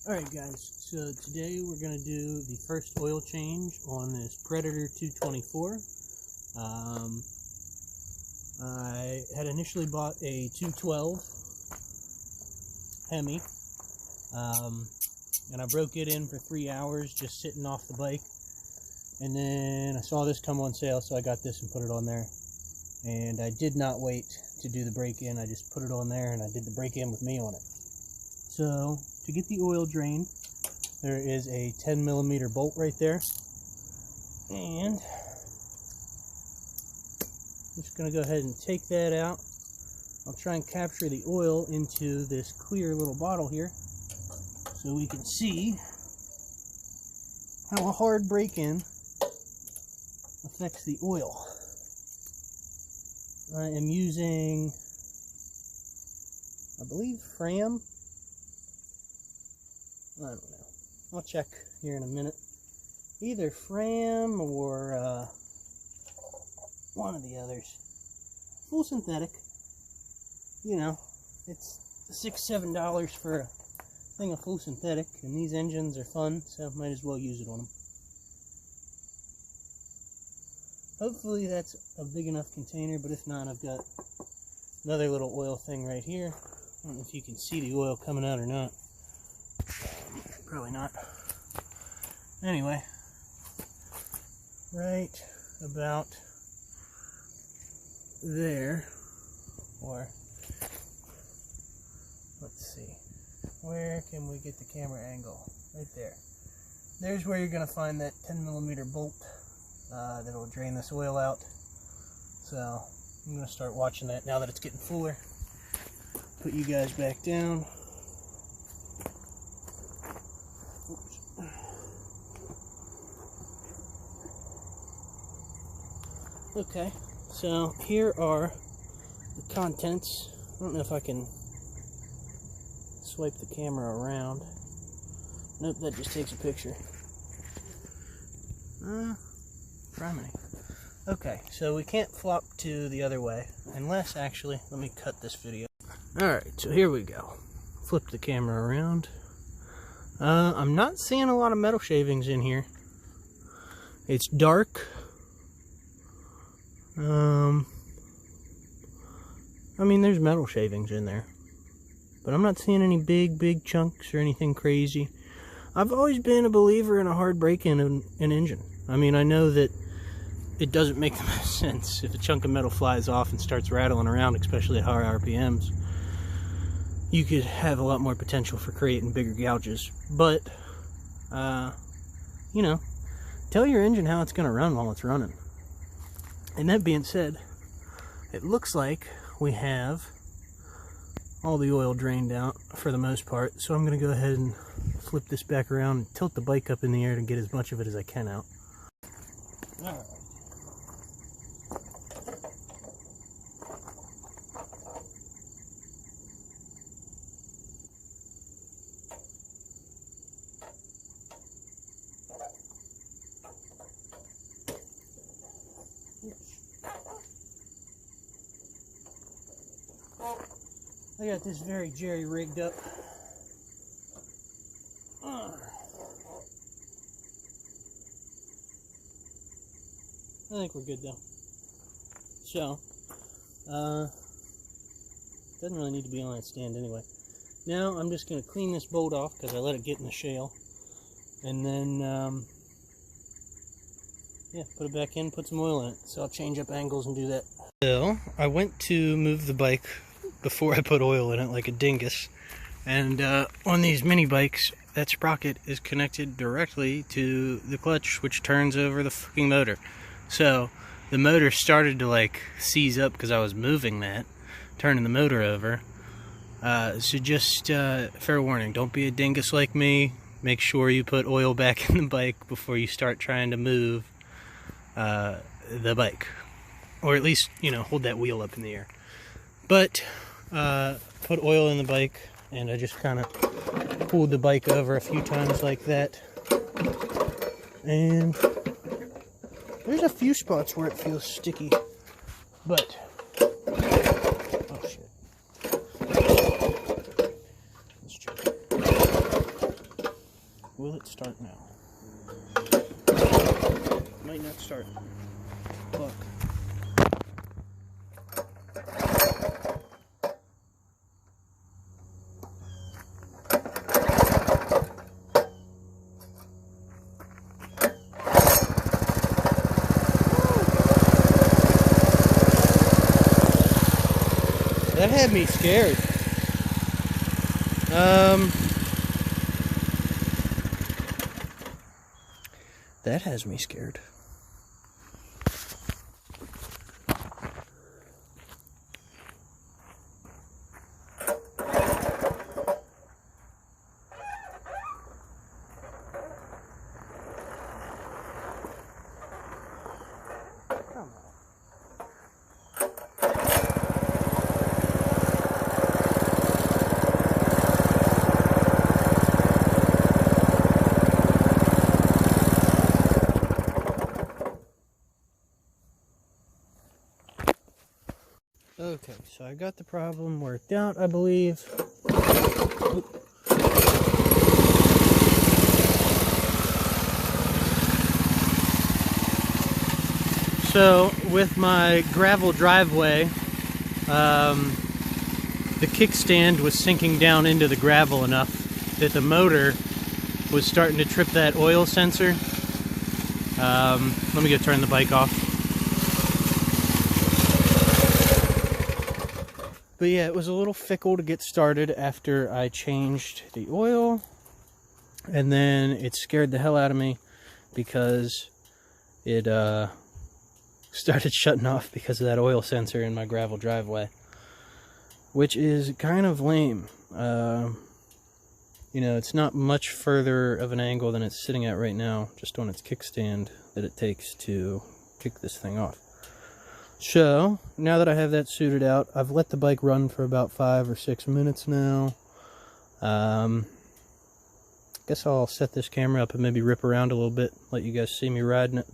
Alright guys, so today we're going to do the first oil change on this Predator 224. I had initially bought a 212 Hemi, and I broke it in for 3 hours just sitting off the bike, and then I saw this come on sale, so I got this and put it on there. And I did not wait to do the break-in, I just put it on there and I did the break-in with me on it. So to get the oil drained, there is a 10mm bolt right there, and I'm just going to go ahead and take that out. I'll try and capture the oil into this clear little bottle here so we can see how a hard break-in affects the oil. I am using, I believe, Fram. I don't know. I'll check here in a minute. Either Fram or one of the others. Full synthetic. You know, it's $6-7 for a thing of full synthetic, and these engines are fun, so might as well use it on them. Hopefully that's a big enough container, but if not, I've got another little oil thing right here. I don't know if you can see the oil coming out or not. Probably not. Anyway, right about there, or let's see, where can we get the camera angle? Right there. There's where you're going to find that 10mm bolt that'll drain this oil out. So I'm going to start watching that now that it's getting fuller. Put you guys back down. Okay, so here are the contents. I don't know if I can swipe the camera around. Nope, that just takes a picture. Criminy. Okay, so we can't flop to the other way, unless, actually, let me cut this video. Alright, so here we go. Flip the camera around. I'm not seeing a lot of metal shavings in here. It's dark. I mean, there's metal shavings in there, but I'm not seeing any big chunks or anything crazy. I've always been a believer in a hard break-in an engine. I mean, I know that it doesn't make the most sense if a chunk of metal flies off and starts rattling around, especially at higher RPMs. You could have a lot more potential for creating bigger gouges, but, you know, tell your engine how it's going to run while it's running. And that being said, it looks like we have all the oil drained out for the most part, so I'm going to go ahead and flip this back around and tilt the bike up in the air to get as much of it as I can out. Alright. I got this very jerry-rigged up. I think we're good though. So, doesn't really need to be on that stand anyway. Now I'm just going to clean this bolt off because I let it get in the shale. And then, yeah, put it back in, put some oil in it. So I'll change up angles and do that. So, I went to move the bike before I put oil in it like a dingus, and on these mini bikes that sprocket is connected directly to the clutch, which turns over the fucking motor. So the motor started to like seize up because I was moving that, turning the motor over. So just fair warning, don't be a dingus like me. Make sure you put oil back in the bike before you start trying to move the bike, or at least, you know, hold that wheel up in the air. But put oil in the bike, and I just kind of pulled the bike over a few times like that, and there's a few spots where it feels sticky, but oh shit, let's check. Will it start now? Might not start. Look. That had me scared. That has me scared. Come on. Okay, so I got the problem worked out, I believe. Oop. So, with my gravel driveway, the kickstand was sinking down into the gravel enough that the motor was starting to trip that oil sensor. Let me go turn the bike off. But yeah, it was a little fickle to get started after I changed the oil. And then it scared the hell out of me because it started shutting off because of that oil sensor in my gravel driveway. Which is kind of lame. You know, it's not much further of an angle than it's sitting at right now, just on its kickstand, that it takes to kick this thing off. So, now that I have that suited out, I've let the bike run for about 5 or 6 minutes now. Guess I'll set this camera up and maybe rip around a little bit, let you guys see me riding it.